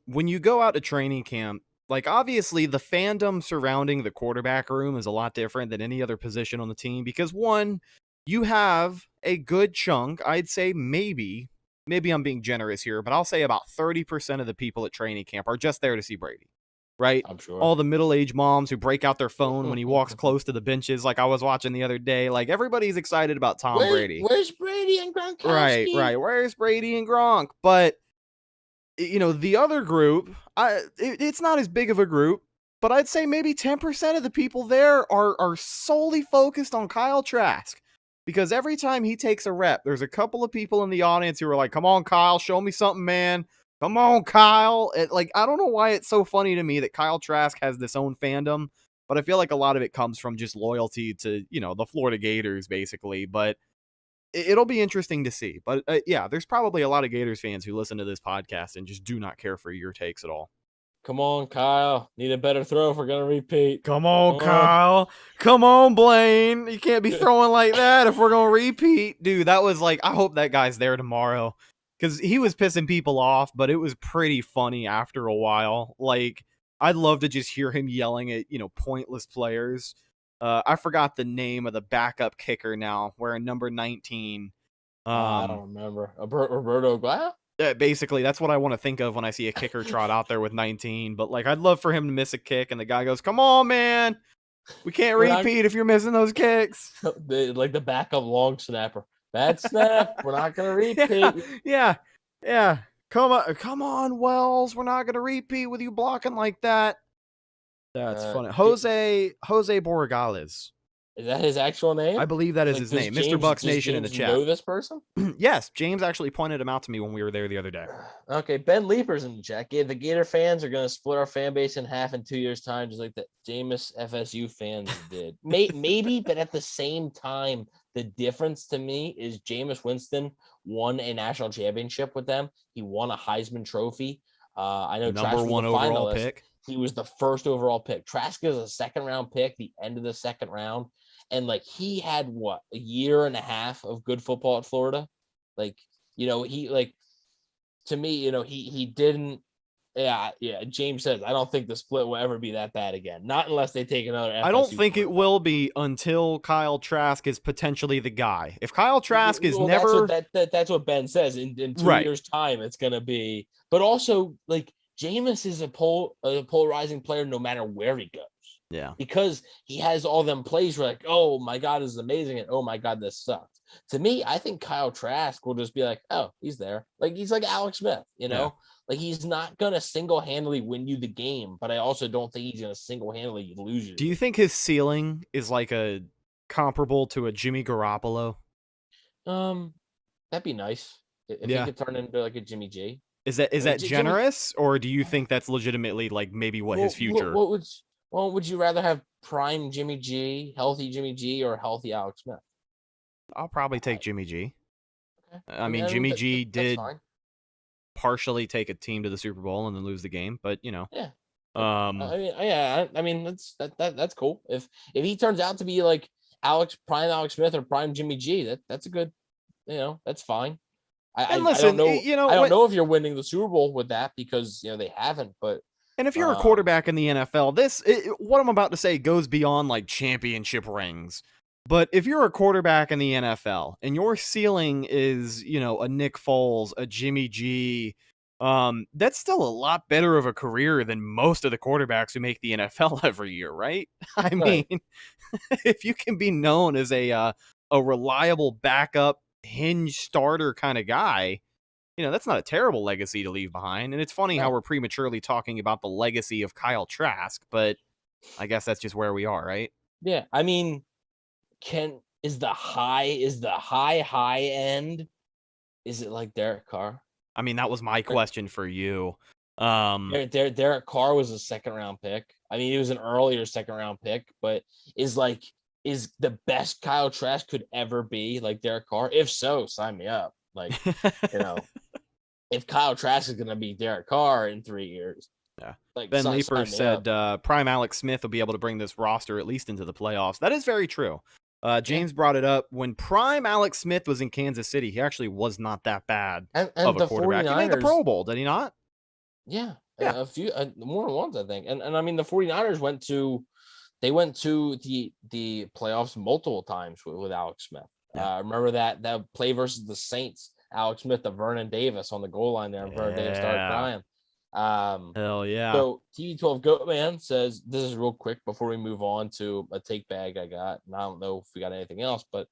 when you go out to training camp, like obviously the fandom surrounding the quarterback room is a lot different than any other position on the team because one, you have a good chunk, I'd say maybe I'm being generous here, but I'll say about 30% of the people at training camp are just there to see Brady. Right? I'm sure. All the middle-aged moms who break out their phone when he walks close to the benches, like I was watching the other day. Like everybody's excited about Tom Brady. Where's Brady and Gronkowski? Right. Where's Brady and Gronk? But the other group, it's not as big of a group, but I'd say maybe 10% of the people there are solely focused on Kyle Trask. Because every time he takes a rep, there's a couple of people in the audience who are like, "Come on, Kyle, show me something, man. Come on, Kyle." I don't know why it's so funny to me that Kyle Trask has this own fandom, but I feel like a lot of it comes from just loyalty to, the Florida Gators, basically. But it'll be interesting to see. But yeah, there's probably a lot of Gators fans who listen to this podcast and just do not care for your takes at all. Come on, Kyle. Need a better throw if we're going to repeat. Come on, Kyle. Come on, Blaine. You can't be throwing like that if we're going to repeat. Dude, that was I hope that guy's there tomorrow. Because he was pissing people off, but it was pretty funny after a while. I'd love to just hear him yelling at, pointless players. I forgot the name of the backup kicker now, wearing number 19. I don't remember. Roberto Aguayo? Basically, that's what I want to think of when I see a kicker trot out there with 19. But, I'd love for him to miss a kick, and the guy goes, "Come on, man. We can't repeat if you're missing those kicks." The backup long snapper. Bad snap. We're not gonna repeat. Yeah. Come on, Wells. We're not gonna repeat with you blocking like that. That's funny. Jose Borregales. Is that his actual name? I believe that is his name. Mr. Bucs Nation in the chat. Know this person? Yes, James actually pointed him out to me when we were there the other day. Okay, Ben Leaper's in the chat. The Gator fans are going to split our fan base in half in 2 years' time, just like the Jameis FSU fans did. Maybe, but at the same time, the difference to me is Jameis Winston won a national championship with them. He won a Heisman Trophy. I know number one overall pick. He was the first overall pick. Trask is a second-round pick, the end of the second round. And he had a year and a half of good football at Florida. To me, he didn't. Yeah. James says, I don't think the split will ever be that bad again. Not unless they take another FSU I don't think it will be until Kyle Trask is potentially the guy. If Kyle Trask is never. That's what Ben says. In 2 years' time, it's going to be. But also, Jameis is a polarizing player no matter where he goes. Yeah. Because he has all them plays where oh my God, this is amazing. And oh my God, this sucks. To me, I think Kyle Trask will just be oh, he's there. He's like Alex Smith, Yeah. He's not going to single-handedly win you the game, but I also don't think he's going to single-handedly lose you. Do you think his ceiling is a comparable to a Jimmy Garoppolo? That'd be nice. If he could turn into a Jimmy G. Is that generous, or do you think that's legitimately maybe what his future? Would you rather have prime Jimmy G, healthy Jimmy G, or healthy Alex Smith? I'll probably take Jimmy G. Okay. I mean, Jimmy G did fine. partially take a team to the Super Bowl and then lose the game, but Yeah. I mean that's cool. If he turns out to be prime Alex Smith or prime Jimmy G, that's a good, that's fine. I don't know. I don't know if you're winning the Super Bowl with that because they haven't. But and if you're a quarterback in the NFL, what I'm about to say goes beyond championship rings. But if you're a quarterback in the NFL and your ceiling is a Nick Foles, a Jimmy G, that's still a lot better of a career than most of the quarterbacks who make the NFL every year, right? I mean, if you can be known as a reliable backup hinge starter kind of guy, that's not a terrible legacy to leave behind. And it's funny how we're prematurely talking about the legacy of Kyle Trask, but I guess that's just where we are, right? Yeah. I mean, is the high end? Is it like Derek Carr? I mean, that was my question for you. Derek Carr was a second round pick. I mean, he was an earlier second round pick, but is the best Kyle Trask could ever be like Derek Carr? If so, sign me up. If Kyle Trask is going to be Derek Carr in 3 years. Yeah. Ben Leeper said prime Alex Smith will be able to bring this roster at least into the playoffs. That is very true. James brought it up. When prime Alex Smith was in Kansas City, he actually was not that bad And of a the quarterback. 49ers, He made the Pro Bowl, did he not? Yeah, Yeah. a few more than once, I think. And I mean, the 49ers went to the playoffs multiple times with Alex Smith. Yeah. Remember that play versus the Saints, Alex Smith to Vernon Davis on the goal line there, and Vernon Davis started crying. Hell yeah. So TV12 Goatman says, this is real quick before we move on to a take bag I got. And I don't know if we got anything else, but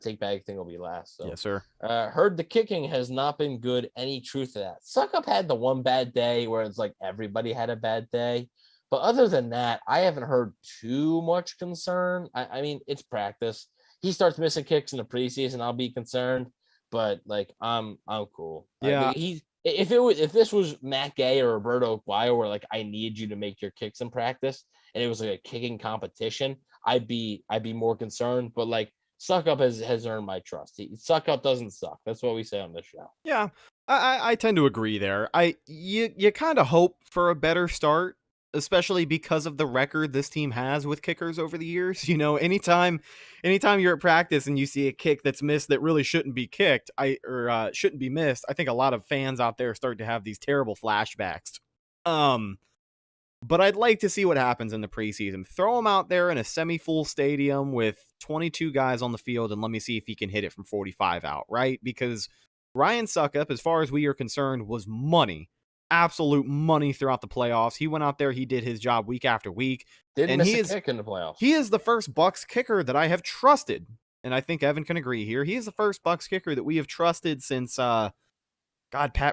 take bag thing will be last. So yes, sir. Heard the kicking has not been good. Any truth to that? Suck Up had the one bad day where it's like everybody had a bad day. But other than that, I haven't heard too much concern. I mean, it's practice. He starts missing kicks in the preseason, I'll be concerned. But like, I'm cool. Yeah. If this was Matt Gay or Roberto Aguayo, where like I need you to make your kicks in practice, and it was like a kicking competition, I'd be more concerned. But like, Suck Up has earned my trust. Suck Up doesn't suck. That's what we say on this show. Yeah, I tend to agree there. You kind of hope for a better start, especially because of the record this team has with kickers over the years. You know, anytime you're at practice and you see a kick that's missed that really shouldn't be kicked, shouldn't be missed, I think a lot of fans out there start to have these terrible flashbacks. But I'd like to see what happens in the preseason. Throw him out there in a semi-full stadium with 22 guys on the field, and let me see if he can hit it from 45 out, right? Because Ryan Suckup, as far as we are concerned, was money. Absolute money throughout the playoffs. He went out there, he did his job week after week. Didn't miss a kick in the playoffs. He is the first Bucs kicker that I have trusted, and I think Evan can agree here. He is the first Bucs kicker that we have trusted since, Pat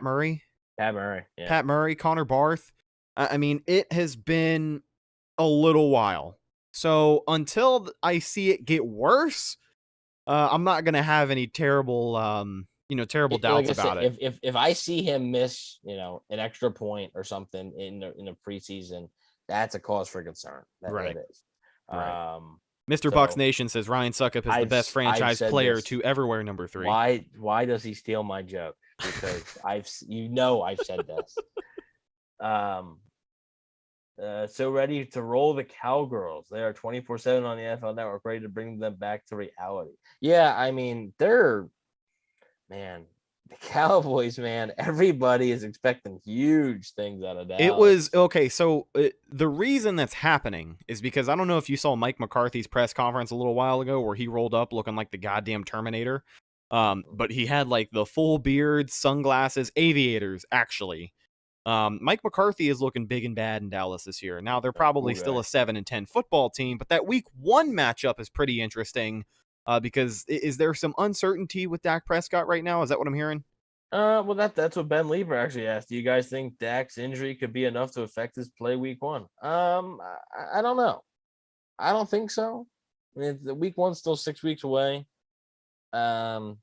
Murray? Pat Murray, yeah. Pat Murray, Connor Barth. I mean, it has been a little while. So until I see it get worse, I'm not going to have any terrible doubts about it. If I see him miss, an extra point or something in the preseason, that's a cause for concern. Right. That is. Right. Mr. Bucs Nation says Ryan Suckup is the best franchise player to ever wear number 3. Why does he steal my joke? Because I've said this. So ready to roll the Cowgirls. They are 24/7 on the NFL Network, ready to bring them back to reality. Yeah, I mean, the Cowboys, man, everybody is expecting huge things out of that. It was, okay, so the reason that's happening is because I don't know if you saw Mike McCarthy's press conference a little while ago where he rolled up looking like the goddamn Terminator. But he had like the full beard, sunglasses, aviators, actually. Mike McCarthy is looking big and bad in Dallas this year. Now they're probably still a 7-10 football team, but that week 1 matchup is pretty interesting. Because is there some uncertainty with Dak Prescott right now? Is that what I'm hearing? Well, that's what Ben Lieber actually asked. Do you guys think Dak's injury could be enough to affect his play week 1? I don't know. I don't think so. I mean, the week 1's still 6 weeks away. I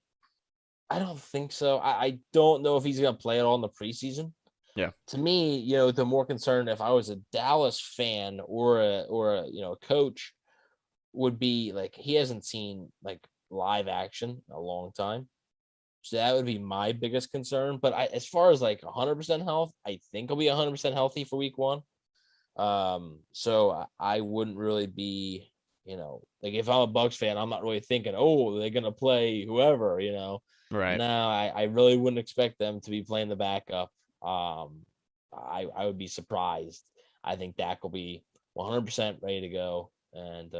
don't think so. I don't know if he's going to play at all in the preseason. Yeah. To me, the more concerned if I was a Dallas fan or a coach would be like he hasn't seen like live action in a long time. So that would be my biggest concern. But as far as like 100% health, I think he'll be 100% healthy for week 1. So I wouldn't really be, like if I'm a Bucs fan, I'm not really thinking, oh, they're gonna play whoever, Right. No, I really wouldn't expect them to be playing the backup. I would be surprised. I think Dak will be 100% ready to go, and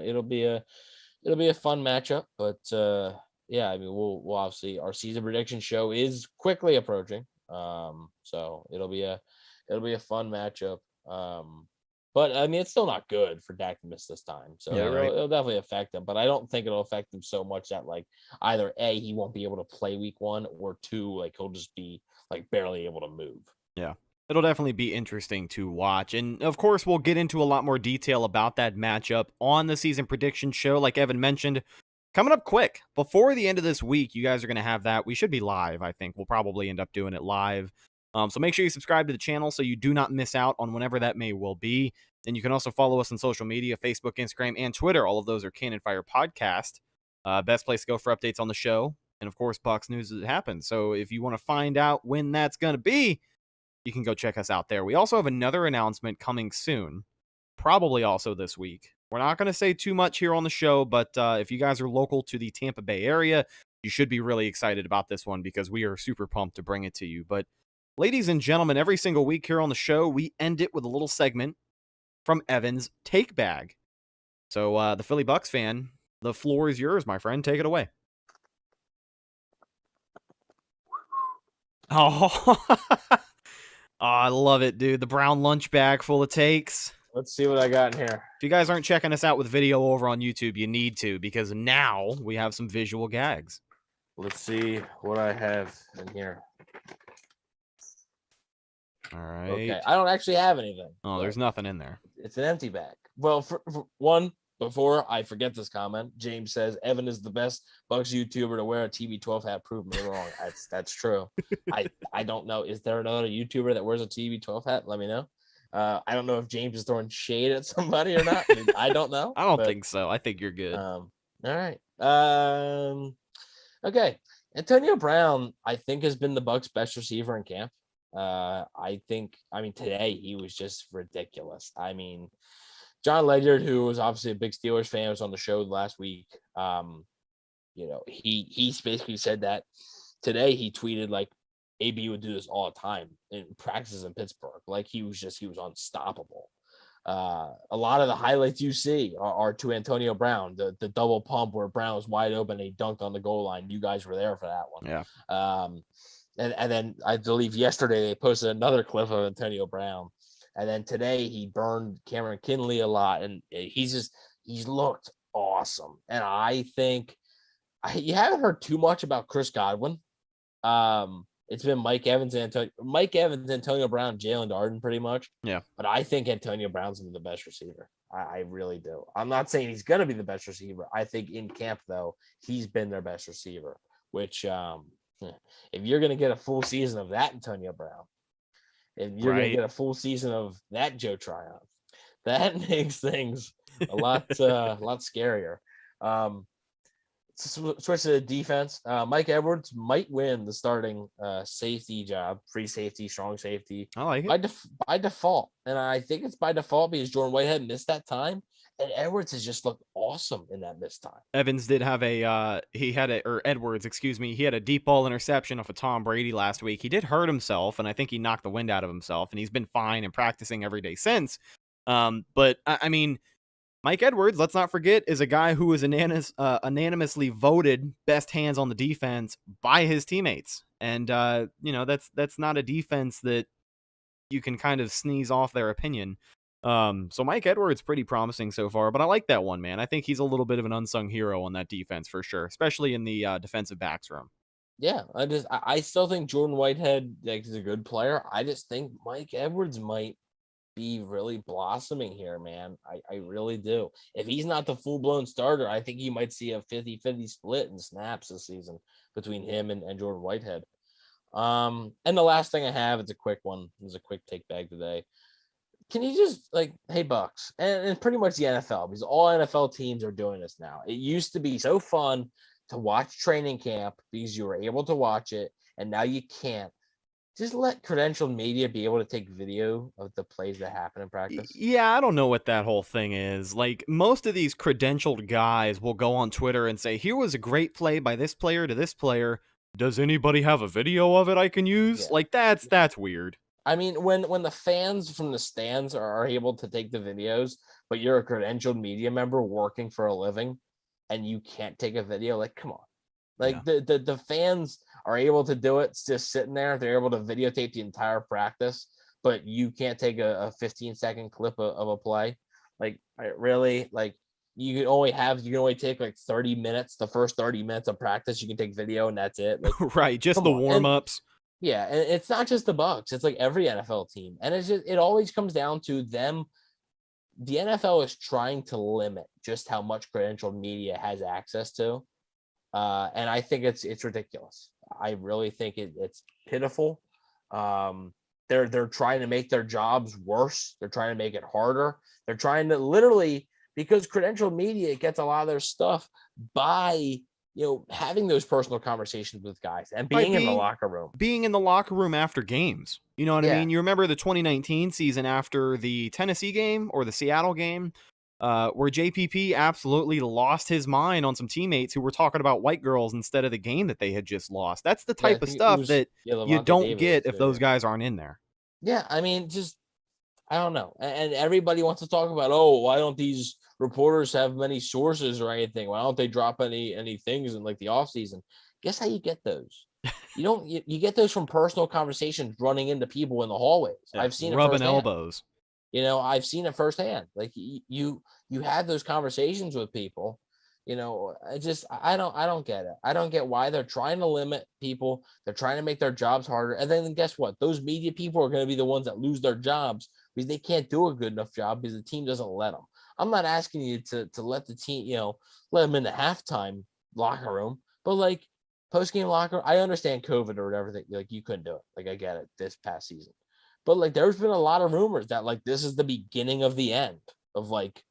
it'll be a fun matchup. But yeah, I mean, we'll obviously, our season prediction show is quickly approaching, so it'll be a fun matchup. But I mean, it's still not good for Dak to miss this time, so yeah, it'll definitely affect him. But I don't think it'll affect him so much that like either A, he won't be able to play week 1, or 2, like he'll just be like barely able to move. Yeah. It'll definitely be interesting to watch. And of course, we'll get into a lot more detail about that matchup on the season prediction show. Like Evan mentioned, coming up quick before the end of this week, you guys are going to have that. We should be live. I think we'll probably end up doing it live. So make sure you subscribe to the channel so you do not miss out on whenever that may will be. And you can also follow us on social media, Facebook, Instagram, and Twitter. All of those are Cannon Fire Podcast. Best place to go for updates on the show. And of course, Bucs news as it happens. So if you want to find out when that's going to be, you can go check us out there. We also have another announcement coming soon, probably also this week. We're not going to say too much here on the show, but if you guys are local to the Tampa Bay area, you should be really excited about this one because we are super pumped to bring it to you. But ladies and gentlemen, every single week here on the show, we end it with a little segment from Evan's Take Bag. So the Philly Bucs fan, the floor is yours, my friend. Take it away. Oh, I love it, dude. The brown lunch bag full of takes. Let's see what I got in here. If you guys aren't checking us out with video over on YouTube, you need to, because now we have some visual gags. Let's see what I have in here. All right. Okay, I don't actually have anything. Oh, there's nothing in there. It's an empty bag. Well, for one, before I forget this comment, James says Evan is the best Bucs YouTuber to wear a TB12 hat. Prove me wrong. That's true. I don't know. Is there another YouTuber that wears a TB12 hat? Let me know. I don't know if James is throwing shade at somebody or not. I don't know. I don't think so. I think you're good. All right. Okay. Antonio Brown, I think, has been the Bucs' best receiver in camp. Today he was just ridiculous. I mean, John Ledyard, who was obviously a big Steelers fan, was on the show last week. He basically said that today he tweeted like AB would do this all the time in practices in Pittsburgh. Like he was unstoppable. A lot of the highlights you see are to Antonio Brown, the double pump where Brown was wide open, and he dunked on the goal line. You guys were there for that one. Yeah. And then I believe yesterday they posted another clip of Antonio Brown. And then today he burned Cameron Kinley a lot, and he's looked awesome. And I think you haven't heard too much about Chris Godwin. It's been Mike Evans, Antonio Brown, Jalen Darden pretty much. Yeah. But I think Antonio Brown's been the best receiver. I really do. I'm not saying he's going to be the best receiver. I think in camp, though, he's been their best receiver, which if you're going to get a full season of that Antonio Brown, if you're going to get a full season of that Joe Tryon, that makes things a lot scarier. Switch to the defense. Mike Edwards might win the starting safety job, free safety, strong safety. I like it. By default. And I think it's by default because Jordan Whitehead missed that time. And Edwards has just looked awesome in that missed time. Edwards, he had a deep ball interception off of Tom Brady last week. He did hurt himself, and I think he knocked the wind out of himself, and he's been fine and practicing every day since. But I mean, Mike Edwards, let's not forget, is a guy who was unanimously voted best hands on the defense by his teammates. And, that's not a defense that you can kind of sneeze off their opinion. So Mike Edwards pretty promising so far, but I like that one, man. I think he's a little bit of an unsung hero on that defense for sure, especially in the defensive backs room. I still think Jordan Whitehead is a good player. I just think Mike Edwards might be really blossoming here, man. I really do. If he's not the full-blown starter, I think you might see a 50-50 split in snaps this season between him and Jordan Whitehead. And the last thing I have is a quick one. It's a quick take bag today. Can you just hey Bucs, and pretty much the NFL, because all NFL teams are doing this now. It used to be so fun to watch training camp because you were able to watch it, and now you can't. Just let credentialed media be able to take video of the plays that happen in practice. Yeah, I don't know what that whole thing is. Like, most of these credentialed guys will go on Twitter and say, here was a great play by this player to this player. Does anybody have a video of it I can use? Yeah. Like, that's weird. I mean, when the fans from the stands are able to take the videos, but you're a credentialed media member working for a living and you can't take a video, like, come on. The fans are able to do it. It's just sitting there. They're able to videotape the entire practice, but you can't take a 15-second clip of a play. You can only take 30 minutes, the first 30 minutes of practice. You can take video and that's it. Right. Just the warm-ups. Yeah. And it's not just the Bucs. It's like every NFL team. And it always comes down to them. The NFL is trying to limit just how much credentialed media has access to. And I think it's ridiculous. I really think it's pitiful. They're trying to make their jobs worse. They're trying to make it harder. They're trying to literally, because credentialed media gets a lot of their stuff by having those personal conversations with guys and being in the locker room. Being in the locker room after games. You know what I mean? You remember the 2019 season after the Tennessee game or the Seattle game where JPP absolutely lost his mind on some teammates who were talking about white girls instead of the game that they had just lost. That's the Yeah, I type of think it stuff was that you Levante don't David get was if there, those yeah. guys aren't in there. Yeah, I mean, just I don't know. And everybody wants to talk about, oh, why don't these reporters have many sources or anything? Why don't they drop any things in like the off season? Guess how you get those? You don't. You get those from personal conversations running into people in the hallways. Yeah, I've seen it rubbing firsthand. elbows. I've seen it firsthand. Like you have those conversations with people. I don't get it. I don't get why they're trying to limit people. They're trying to make their jobs harder. And then guess what? Those media people are going to be the ones that lose their jobs because they can't do a good enough job because the team doesn't let them. I'm not asking you to let the team, let them in the halftime locker room, but like post-game locker, I understand COVID or whatever, like you couldn't do it. Like I get it this past season. But like there's been a lot of rumors that like this is the beginning of the end of like,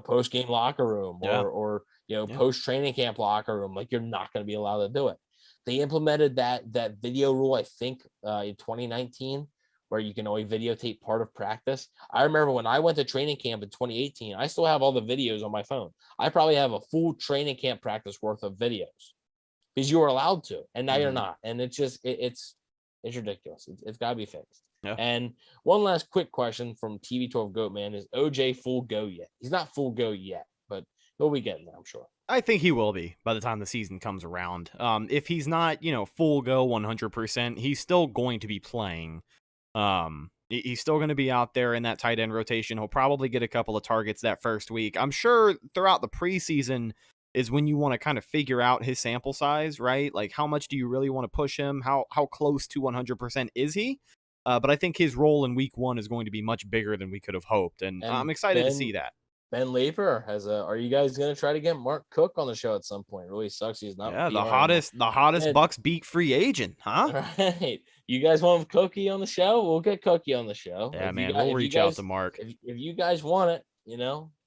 post-game locker room or post-training camp locker room. Like you're not going to be allowed to do it. They implemented that video rule, I think, in 2019, where you can only videotape part of practice. I remember when I went to training camp in 2018, I still have all the videos on my phone. I probably have a full training camp practice worth of videos because you were allowed to, and now you're not. And it's just it's ridiculous. It's got to be fixed. Yeah. And one last quick question from TV12 Goatman: is OJ full go yet? He's not full go yet, but he'll be getting there, I'm sure. I think he will be by the time the season comes around. If he's not, full go 100%, he's still going to be playing. He's still going to be out there in that tight end rotation. He'll probably get a couple of targets that first week. I'm sure throughout the preseason is when you want to kind of figure out his sample size, right? Like how much do you really want to push him? How close to 100% is he? But I think his role in week 1 is going to be much bigger than we could have hoped. And I'm excited to see that. Ben Leeper are you guys going to try to get Mark Cook on the show at some point? It really sucks he's not. Yeah, the hottest Bucs beat free agent, huh? Right. You guys want Cookie on the show? We'll get Cookie on the show. Yeah, man, we'll reach out to Mark. If you guys want it,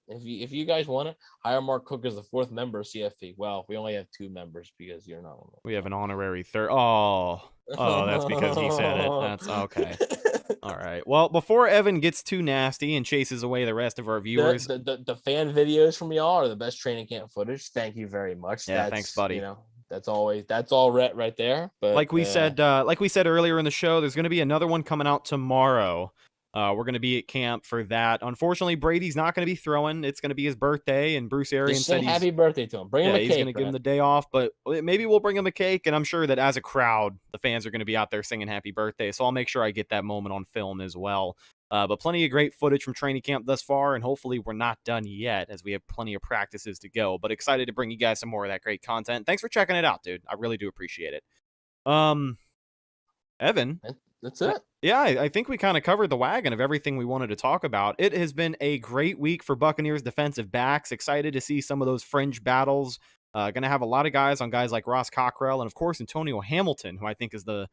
if you guys want it, hire Mark Cook as the 4th member of CFP. Well, we only have 2 members because you're not one. We have an honorary third. Oh, that's because he said it. That's okay. All right. Well, before Evan gets too nasty and chases away the rest of our viewers, the fan videos from y'all are the best training camp footage. Thank you very much. Yeah, thanks, buddy. That's all Rhett right there. But like we said earlier in the show, there's going to be another one coming out tomorrow. We're going to be at camp for that. Unfortunately, Brady's not going to be throwing. It's going to be his birthday, and Bruce Arians said happy birthday to him. Bring him a cake. He's going to give him the day off, but maybe we'll bring him a cake, and I'm sure that as a crowd, the fans are going to be out there singing happy birthday, so I'll make sure I get that moment on film as well. But plenty of great footage from training camp thus far, and hopefully we're not done yet as we have plenty of practices to go, but excited to bring you guys some more of that great content. Thanks for checking it out, dude. I really do appreciate it. Evan. That's it. Yeah, I think we kind of covered the wagon of everything we wanted to talk about. It has been a great week for Buccaneers defensive backs. Excited to see some of those fringe battles. Going to have a lot of guys on guys like Ross Cockrell and, of course, Antonio Hamilton, who I think is the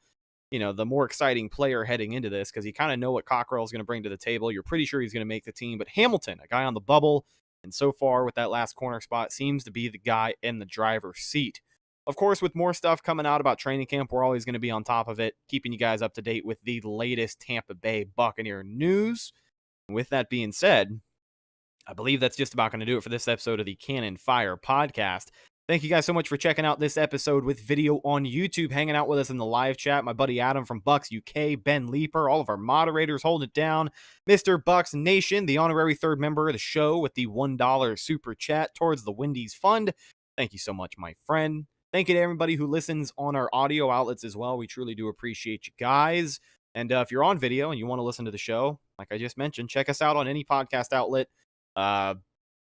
more exciting player heading into this because you kind of know what Cockrell is going to bring to the table. You're pretty sure he's going to make the team. But Hamilton, a guy on the bubble, and so far with that last corner spot, seems to be the guy in the driver's seat. Of course, with more stuff coming out about training camp, we're always going to be on top of it, keeping you guys up to date with the latest Tampa Bay Buccaneer news. With that being said, I believe that's just about going to do it for this episode of the Cannon Fire podcast. Thank you guys so much for checking out this episode with video on YouTube, hanging out with us in the live chat. My buddy Adam from Bucs UK, Ben Leeper, all of our moderators holding it down. Mr. Bucs Nation, the honorary 3rd member of the show with the $1 super chat towards the Wendy's Fund. Thank you so much, my friend. Thank you to everybody who listens on our audio outlets as well. We truly do appreciate you guys. And if you're on video and you want to listen to the show, like I just mentioned, check us out on any podcast outlet,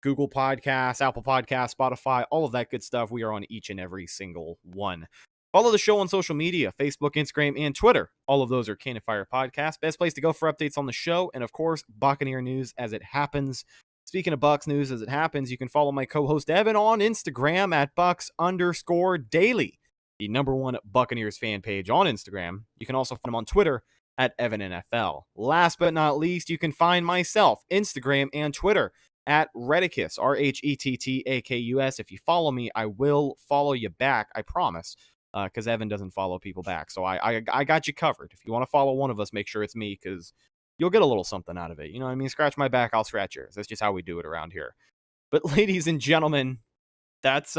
Google Podcasts, Apple Podcasts, Spotify, all of that good stuff. We are on each and every single one. Follow the show on social media, Facebook, Instagram, and Twitter. All of those are Cannon Fire Podcast. Best place to go for updates on the show. And, of course, Buccaneer news as it happens. Speaking of Bucs news as it happens, you can follow my co-host Evan on Instagram at Bucs_daily, the #1 Buccaneers fan page on Instagram. You can also find him on Twitter at EvanNFL. Last but not least, you can find myself, Instagram and Twitter, at Retticus, RHETTAKUS. If you follow me, I will follow you back, I promise, because Evan doesn't follow people back. So I got you covered. If you want to follow one of us, make sure it's me, because you'll get a little something out of it. You know what I mean? Scratch my back, I'll scratch yours. That's just how we do it around here. But ladies and gentlemen, that's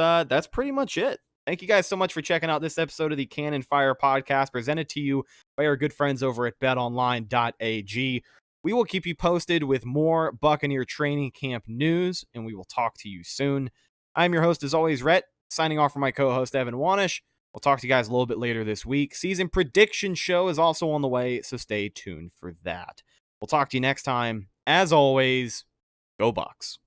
pretty much it. Thank you guys so much for checking out this episode of the Cannon Fire Podcast, presented to you by our good friends over at BetOnline.AG. We will keep you posted with more Buccaneer training camp news, and we will talk to you soon. I'm your host, as always, Rhett, signing off from my co-host, Evan Wanish. We'll talk to you guys a little bit later this week. Season prediction show is also on the way, so stay tuned for that. We'll talk to you next time. As always, go Bucs.